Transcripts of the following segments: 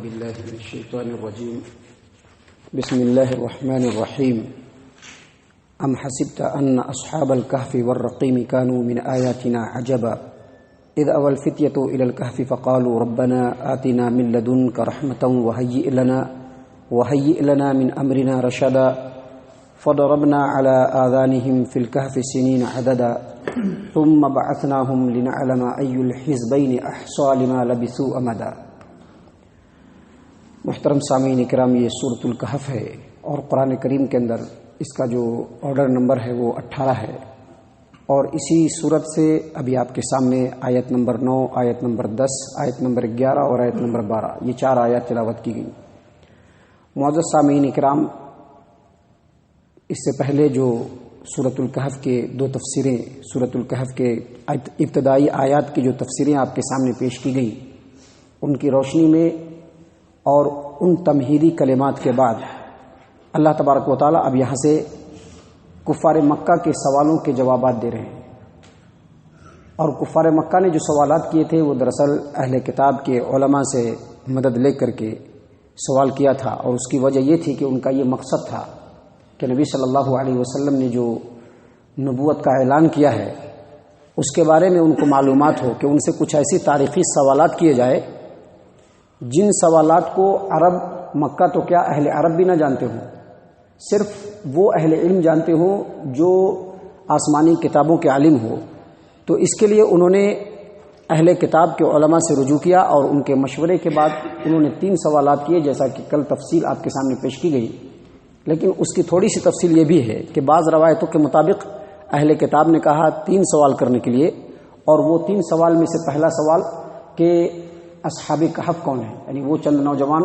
بالله من الشيطان الرجيم بسم الله الرحمن الرحيم أم حسبت أن أصحاب الكهف والرقيم كانوا من آياتنا عجبا إذ أوى الفتية إلى الكهف فقالوا ربنا آتنا من لدنك رحمة وهيئ لنا من أمرنا رشدا فضربنا على آذانهم في الكهف سنين عددا ثم بعثناهم لنعلم أي الحزبين أحصى لما لبثوا أمدا۔ محترم سامعین کرام، یہ سورۃ الکہف ہے اور قرآن کریم کے اندر اس کا جو آرڈر نمبر ہے وہ 18 ہے، اور اسی صورت سے ابھی آپ کے سامنے آیت نمبر 9، آیت نمبر 10، آیت نمبر 11 اور آیت نمبر 12 یہ 4 آیات تلاوت کی گئی۔ معزز سامعین کرام، اس سے پہلے جو سورۃ الکہف کے 2 تفسیریں، سورۃ الکہف کے ابتدائی آیات کی جو تفسیریں آپ کے سامنے پیش کی گئی، ان کی روشنی میں اور ان تمہیدی کلمات کے بعد اللہ تبارک و تعالیٰ اب یہاں سے کفار مکہ کے سوالوں کے جوابات دے رہے ہیں۔ اور کفار مکہ نے جو سوالات کیے تھے وہ دراصل اہل کتاب کے علماء سے مدد لے کر کے سوال کیا تھا، اور اس کی وجہ یہ تھی کہ ان کا یہ مقصد تھا کہ نبی صلی اللہ علیہ وسلم نے جو نبوت کا اعلان کیا ہے اس کے بارے میں ان کو معلومات ہو، کہ ان سے کچھ ایسی تاریخی سوالات کیے جائے جن سوالات کو عرب مکہ تو کیا اہل عرب بھی نہ جانتے ہوں، صرف وہ اہل علم جانتے ہوں جو آسمانی کتابوں کے عالم ہو۔ تو اس کے لیے انہوں نے اہل کتاب کے علماء سے رجوع کیا، اور ان کے مشورے کے بعد انہوں نے 3 سوالات کیے، جیسا کہ کل تفصیل آپ کے سامنے پیش کی گئی۔ لیکن اس کی تھوڑی سی تفصیل یہ بھی ہے کہ بعض روایتوں کے مطابق اہل کتاب نے کہا 3 سوال کرنے کے لیے، اور وہ 3 سوال میں سے پہلا سوال کہ اصحاب کہف کون ہیں، یعنی وہ چند نوجوان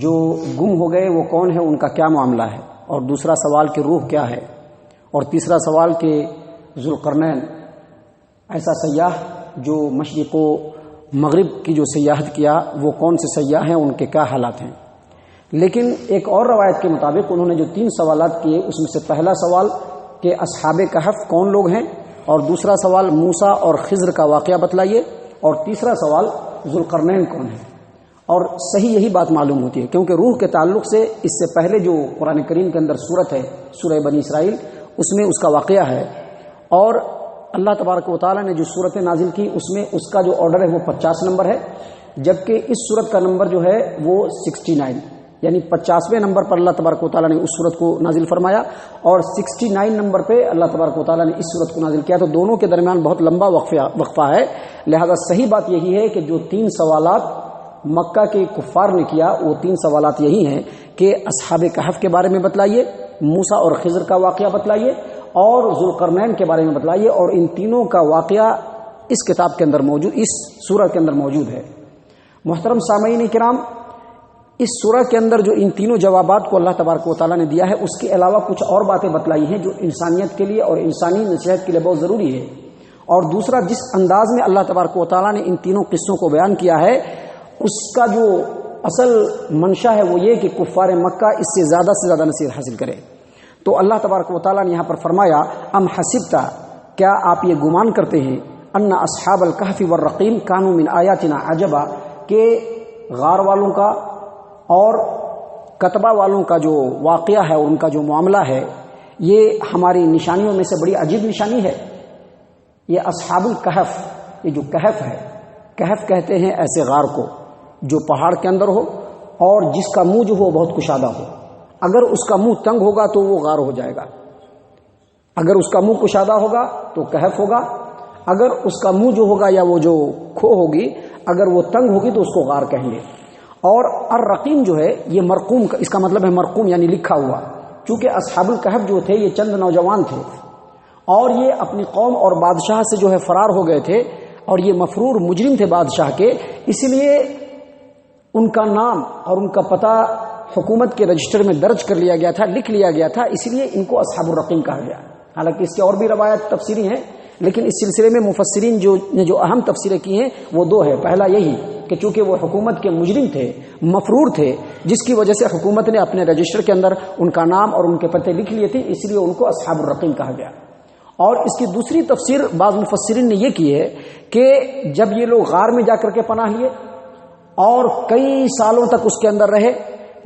جو گم ہو گئے وہ کون ہے، ان کا کیا معاملہ ہے، اور دوسرا سوال کہ روح کیا ہے، اور تیسرا سوال کہ ذوالقرنین ایسا سیاح جو مشرق و مغرب کی جو سیاحت کیا وہ کون سے سیاح ہیں، ان کے کیا حالات ہیں۔ لیکن ایک اور روایت کے مطابق انہوں نے جو 3 سوالات کیے اس میں سے پہلا سوال کہ اصحاب کہف کون لوگ ہیں، اور دوسرا سوال موسیٰ اور خضر کا واقعہ بتلائیے، اور تیسرا سوال ذوالقرنین کون ہے۔ اور صحیح یہی بات معلوم ہوتی ہے، کیونکہ روح کے تعلق سے اس سے پہلے جو قرآن کریم کے اندر صورت ہے سورہ بنی اسرائیل، اس میں اس کا واقعہ ہے، اور اللہ تبارک و تعالیٰ نے جو صورت نازل کی اس میں اس کا جو آرڈر ہے وہ 50 نمبر ہے، جبکہ اس صورت کا نمبر جو ہے وہ 69، یعنی 50ویں نمبر پر اللہ تبارک و تعالیٰ نے اس صورت کو نازل فرمایا، اور 69 نمبر پہ اللہ تبارک و تعالیٰ نے اس صورت کو نازل کیا۔ تو دونوں کے درمیان بہت لمبا وقفہ ہے، لہذا صحیح بات یہی ہے کہ جو 3 سوالات مکہ کے کفار نے کیا وہ 3 سوالات یہی ہیں کہ اصحاب کہف کے بارے میں بتلائیے، موسیٰ اور خضر کا واقعہ بتلائیے، اور ذوالقرنین کے بارے میں بتلائیے، اور ان تینوں کا واقعہ اس کتاب کے اندر موجود، اس سورہ کے اندر موجود ہے۔ محترم سامعین کرام، اس سورہ کے اندر جو ان تینوں جوابات کو اللہ تبارک و تعالیٰ نے دیا ہے، اس کے علاوہ کچھ اور باتیں بتلائی ہیں جو انسانیت کے لیے اور انسانی نصیحت کے لیے بہت ضروری ہے۔ اور دوسرا، جس انداز میں اللہ تبارک و تعالیٰ نے ان تینوں قصوں کو بیان کیا ہے اس کا جو اصل منشا ہے وہ یہ کہ کفار مکہ اس سے زیادہ نصیحت حاصل کرے۔ تو اللہ تبارک و تعالیٰ نے یہاں پر فرمایا ام حسبتا، کیا آپ یہ گمان کرتے ہیں، ان اصحاب الکہف والرقیم کانوا من آیاتنا عجبا، کہ غار والوں کا اور کتبہ والوں کا جو واقعہ ہے، ان کا جو معاملہ ہے، یہ ہماری نشانیوں میں سے بڑی عجیب نشانی ہے۔ یہ اصحاب الکہف، یہ جو کہف ہے، کہف کہتے ہیں ایسے غار کو جو پہاڑ کے اندر ہو اور جس کا منہ جو ہو بہت کشادہ ہو۔ اگر اس کا منہ تنگ ہوگا تو وہ غار ہو جائے گا، اگر اس کا منہ کشادہ ہوگا تو کہف ہوگا، اگر اس کا منہ جو ہوگا یا وہ جو کھو ہوگی اگر وہ تنگ ہوگی تو اس کو غار کہیں گے۔ اور الرقیم جو ہے یہ مرقوم، اس کا مطلب ہے مرقوم یعنی لکھا ہوا، چونکہ اصحاب الکہف جو تھے یہ چند نوجوان تھے، اور یہ اپنی قوم اور بادشاہ سے جو ہے فرار ہو گئے تھے، اور یہ مفرور مجرم تھے بادشاہ کے، اس لیے ان کا نام اور ان کا پتہ حکومت کے رجسٹر میں درج کر لیا گیا تھا، لکھ لیا گیا تھا، اس لیے ان کو اصحاب الرقیم کہا گیا۔ حالانکہ اس کے اور بھی روایت تفسیری ہیں، لیکن اس سلسلے میں مفسرین نے جو اہم تفسیریں کی ہیں وہ 2 ہے۔ پہلا یہی کہ چونکہ وہ حکومت کے مجرم تھے، مفرور تھے، جس کی وجہ سے حکومت نے اپنے رجسٹر کے اندر ان کا نام اور ان کے پتے لکھ لیے تھے، اس لیے ان کو اصحاب الرقیم کہا گیا۔ اور اس کی دوسری تفسیر بعض مفسرین نے یہ کی ہے کہ جب یہ لوگ غار میں جا کر کے پناہ لیے اور کئی سالوں تک اس کے اندر رہے.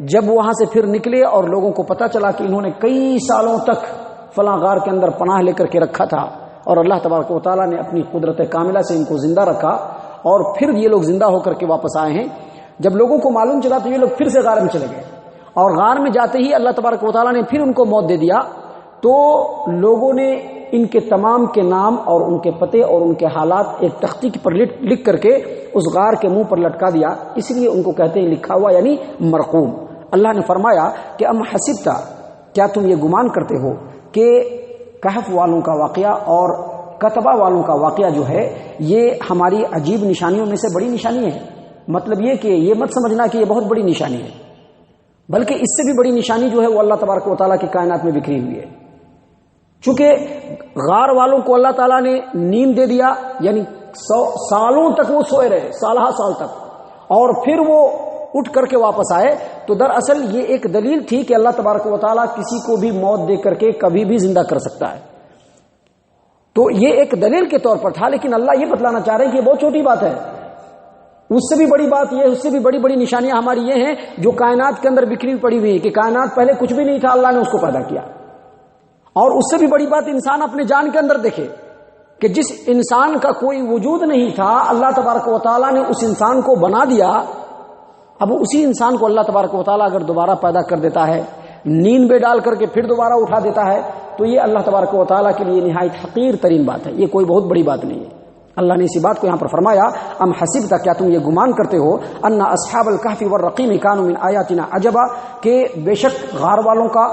جب وہاں سے پھر نکلے اور لوگوں کو پتا چلا کہ انہوں نے کئی سالوں تک فلاں غار کے اندر پناہ لے کر کے رکھا تھا اور اللہ تبارک و تعالیٰ نے اپنی قدرت کاملہ سے ان کو زندہ رکھا اور پھر یہ لوگ زندہ ہو کر کے واپس آئے ہیں. جب لوگوں کو معلوم چلا تو یہ لوگ پھر سے غار میں چلے گئے اور غار میں جاتے ہی اللہ تبارک و تعالیٰ نے پھر ان کو موت دے دیا. تو لوگوں نے ان کے تمام کے نام اور ان کے پتے اور ان کے حالات ایک تختی پر لکھ کر کے اس غار کے منہ پر لٹکا دیا. اس لیے ان کو کہتے ہیں لکھا ہوا یعنی مرقوم. اللہ نے فرمایا کہ ام حسبتا، کیا تم یہ گمان کرتے ہو کہ کہف والوں کا واقعہ اور کتبہ والوں کا واقعہ جو ہے یہ ہماری عجیب نشانیوں میں سے بڑی نشانی ہے. مطلب یہ کہ یہ مت سمجھنا کہ یہ بہت بڑی نشانی ہے، بلکہ اس سے بھی بڑی نشانی جو ہے وہ اللہ تبارک و تعالیٰ کی کائنات میں بکھری ہوئی ہے. چونکہ غار والوں کو اللہ تعالیٰ نے نیند دے دیا، یعنی 100 سالوں تک وہ سوئے رہے، سالہ سال تک، اور پھر وہ اٹھ کر کے واپس آئے. تو دراصل یہ ایک دلیل تھی کہ اللہ تبارک و تعالیٰ کسی کو بھی موت دے کر کے کبھی بھی زندہ کر سکتا ہے. تو یہ ایک دلیل کے طور پر تھا، لیکن اللہ یہ بتلانا چاہ رہے ہیں کہ یہ بہت چھوٹی بات ہے. اس سے بھی بڑی بات یہ، اس سے بھی بڑی بڑی نشانیاں ہماری یہ ہیں جو کائنات کے اندر بکھری پڑی ہوئی ہے کہ کائنات پہلے کچھ بھی نہیں تھا، اللہ نے اس کو پیدا کیا. اور اس سے بھی بڑی بات انسان اپنے جان کے اندر دیکھے کہ جس انسان کا کوئی وجود نہیں تھا اللہ تبارک و تعالیٰ نے اس انسان کو بنا دیا. اب اسی انسان کو اللہ تبارک و تعالیٰ اگر دوبارہ پیدا کر دیتا ہے، نیند میں ڈال کر کے پھر دوبارہ اٹھا دیتا ہے، تو یہ اللہ تبارک و تعالیٰ کے لیے نہایت حقیر ترین بات ہے. یہ کوئی بہت بڑی بات نہیں ہے. اللہ نے اسی بات کو یہاں پر فرمایا ام حسبت، کیا تم یہ گمان کرتے ہو ان اصحاب الکہف والرقیم کانوا من آیاتنا عجبا، کہ بے شک غار والوں کا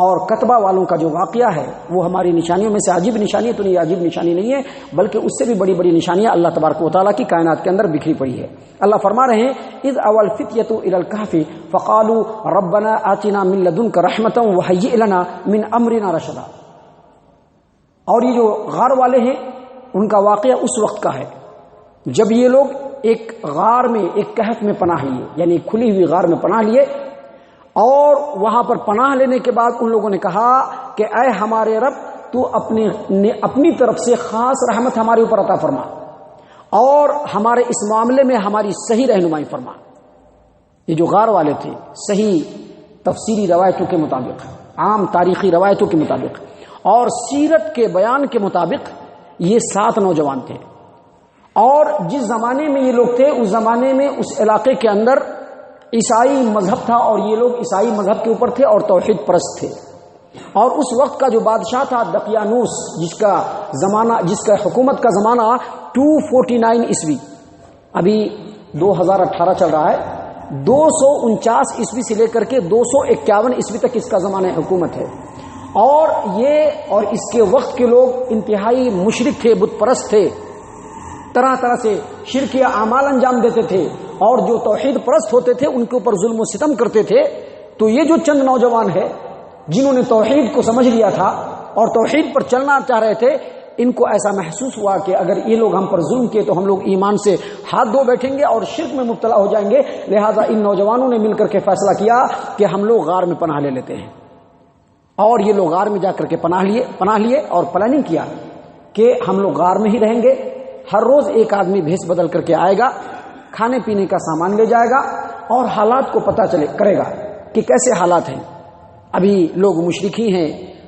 اور کتبہ والوں کا جو واقعہ ہے وہ ہماری نشانیوں میں سے عجیب نشانی ہے. تو یہ عجیب نشانی نہیں ہے، بلکہ اس سے بھی بڑی بڑی نشانیاں اللہ تبارک و تعالیٰ کی کائنات کے اندر بکھری پڑی ہے. اللہ فرما رہے ہیں اذ اول فتیۃ الی الکہف فقالوا ربنا آتنا من لدنک رحمۃ وہیئ لنا من امرنا رشدا. اور یہ جو غار والے ہیں ان کا واقعہ اس وقت کا ہے جب یہ لوگ ایک غار میں، ایک کہف میں پناہ لیے، یعنی کھلی ہوئی غار میں پناہ لیے، اور وہاں پر پناہ لینے کے بعد ان لوگوں نے کہا کہ اے ہمارے رب، تو اپنی طرف سے خاص رحمت ہمارے اوپر عطا فرما اور ہمارے اس معاملے میں ہماری صحیح رہنمائی فرما. یہ جو غار والے تھے صحیح تفسیری روایتوں کے مطابق، عام تاریخی روایتوں کے مطابق اور سیرت کے بیان کے مطابق یہ 7 نوجوان تھے. اور جس زمانے میں یہ لوگ تھے اس زمانے میں اس علاقے کے اندر عیسائی مذہب تھا اور یہ لوگ عیسائی مذہب کے اوپر تھے اور توحید پرست تھے. اور اس وقت کا جو بادشاہ تھا دقیانوس، جس کا حکومت کا زمانہ 249 عیسوی، ابھی 2018 چل رہا ہے، 249 عیسوی سے لے کر کے 251 عیسوی تک اس کا زمانہ حکومت ہے. اور یہ اور اس کے وقت کے لوگ انتہائی مشرک تھے، بت پرست تھے، طرح طرح سے شرکی اعمال انجام دیتے تھے اور جو توحید پرست ہوتے تھے ان کے اوپر ظلم و ستم کرتے تھے. تو یہ جو چند نوجوان ہیں جنہوں نے توحید کو سمجھ لیا تھا اور توحید پر چلنا چاہ رہے تھے، ان کو ایسا محسوس ہوا کہ اگر یہ لوگ ہم پر ظلم کیے تو ہم لوگ ایمان سے ہاتھ دھو بیٹھیں گے اور شرک میں مبتلا ہو جائیں گے. لہذا ان نوجوانوں نے مل کر کے فیصلہ کیا کہ ہم لوگ غار میں پناہ لے لیتے ہیں. اور یہ لوگ غار میں جا کر کے پناہ لیے اور پلاننگ کیا کہ ہم لوگ غار میں ہی رہیں گے. ہر روز ایک آدمی بھیس بدل کر کے آئے گا، کھانے پینے کا سامان لے جائے گا اور حالات کو پتہ کرے گا کہ کیسے حالات ہیں. ابھی لوگ مشرکی ہیں،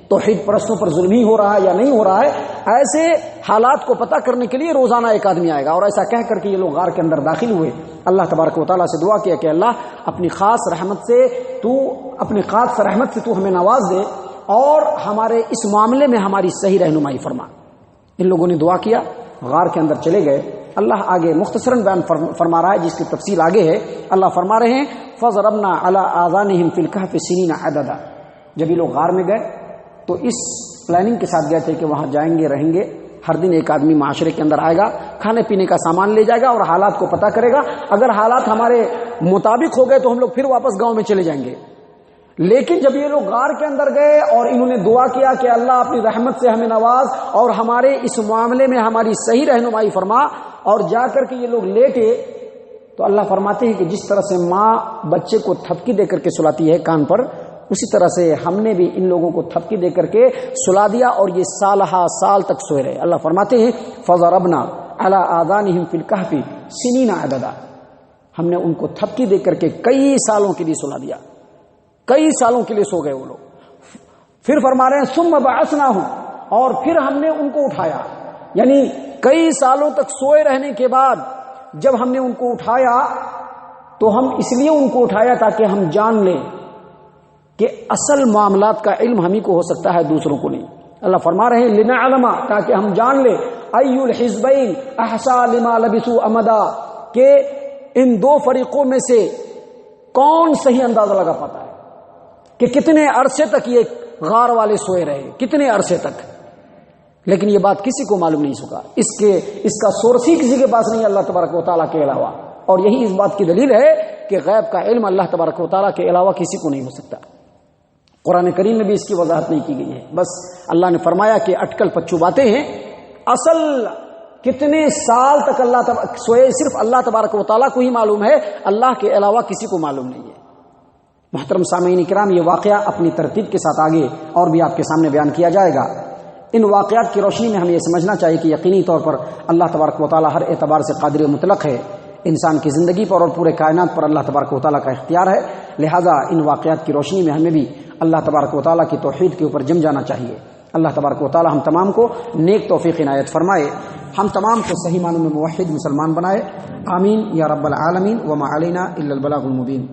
توحید پرستوں پر ظلم ہی ہو رہا ہے یا نہیں ہو رہا ہے. ایسے حالات کو پتہ کرنے کے لیے روزانہ ایک آدمی آئے گا. اور ایسا کہہ کر کے یہ لوگ غار کے اندر داخل ہوئے. اللہ تبارک و تعالیٰ سے دعا کیا کہ اللہ اپنی خاص رحمت سے تو ہمیں نواز دے اور ہمارے اس معاملے میں ہماری صحیح رہنمائی فرما. ان لوگوں نے دعا کیا، غار کے اندر چلے گئے. اللہ آگے مختصراً بیان فرما رہا ہے جس کی تفصیل آگے ہے. اللہ فرما رہے ہیں فَضَرَبْنَا عَلَىٰ آذَانِهِمْ فِي الْكَهْفِ سِنِينَ عَدَدًا. جب یہ لوگ غار میں گئے تو اس پلاننگ کے ساتھ گئے تھے کہ وہاں جائیں گے، رہیں گے. ہر دن ایک آدمی معاشرے کے اندر آئے گا، کھانے پینے کا سامان لے جائے گا اور حالات کو پتہ کرے گا. اگر حالات ہمارے مطابق ہو گئے تو ہم لوگ پھر واپس گاؤں میں چلے جائیں گے. لیکن جب یہ لوگ غار کے اندر گئے اور انہوں نے دعا کیا کہ اللہ اپنی رحمت سے ہمیں نواز اور ہمارے اس معاملے میں ہماری صحیح رہنمائی فرما، اور جا کر کے یہ لوگ لیٹے تو اللہ فرماتے ہیں کہ جس طرح سے ماں بچے کو تھپکی دے کر کے سلاتی ہے کان پر، اسی طرح سے ہم نے بھی ان لوگوں کو تھپکی دے کر کے سلا دیا اور یہ سال تک سوئے رہے. اللہ فرماتے ہیں فَضَرَبْنَا عَلَىٰ آذَانِهِمْ فِي الْكَهْفِ سِنِينَ عَدَدًا. ہم نے ان کو تھپکی دے کر کے کئی سالوں کے لیے سلا دیا، کئی سالوں کے لیے سو گئے وہ لوگ۔ پھر فرما رہے ہیں ثم بعثناہم، اور پھر ہم نے ان کو اٹھایا، یعنی کئی سالوں تک سوئے رہنے کے بعد جب ہم نے ان کو اٹھایا تو ہم اس لیے ان کو اٹھایا تاکہ ہم جان لیں کہ اصل معاملات کا علم ہم ہی کو ہو سکتا ہے، دوسروں کو نہیں۔ اللہ فرما رہے ہیں لنعلم، تاکہ ہم جان لیں ای الحزبین احصی لما لبثوا امدا، کہ ان دو فریقوں میں سے کون صحیح اندازہ لگا پاتا ہے کہ کتنے عرصے تک یہ غار والے سوئے رہے، کتنے عرصے تک۔ لیکن یہ بات کسی کو معلوم نہیں سکا، اس کا سورس ہی کسی کے پاس نہیں اللہ تبارک و تعالیٰ کے علاوہ، اور یہی اس بات کی دلیل ہے کہ غیب کا علم اللہ تبارک و تعالیٰ کے علاوہ کسی کو نہیں ہو سکتا۔ قرآن کریم میں بھی اس کی وضاحت نہیں کی گئی ہے، بس اللہ نے فرمایا کہ اٹکل پچو باتیں ہیں، اصل کتنے سال تک اللہ سوئے صرف اللہ تبارک و تعالیٰ کو ہی معلوم ہے، اللہ کے علاوہ کسی کو معلوم نہیں ہے۔ محترم سامعین کرام، یہ واقعہ اپنی ترتیب کے ساتھ آگے اور بھی آپ کے سامنے بیان کیا جائے گا۔ ان واقعات کی روشنی میں ہمیں یہ سمجھنا چاہیے کہ یقینی طور پر اللہ تبارک و تعالیٰ ہر اعتبار سے قادر مطلق ہے، انسان کی زندگی پر اور پورے کائنات پر اللہ تبارک و تعالیٰ کا اختیار ہے، لہذا ان واقعات کی روشنی میں ہمیں بھی اللہ تبارک و تعالیٰ کی توحید کے اوپر جم جانا چاہیے۔ اللہ تبارک و تعالیٰ ہم تمام کو نیک توفیق عنایت فرمائے، ہم تمام کو صحیح معنوں میں موحد مسلمان بنائے، آمین یا رب العالمین، وما علینا الا البلاغ المبین۔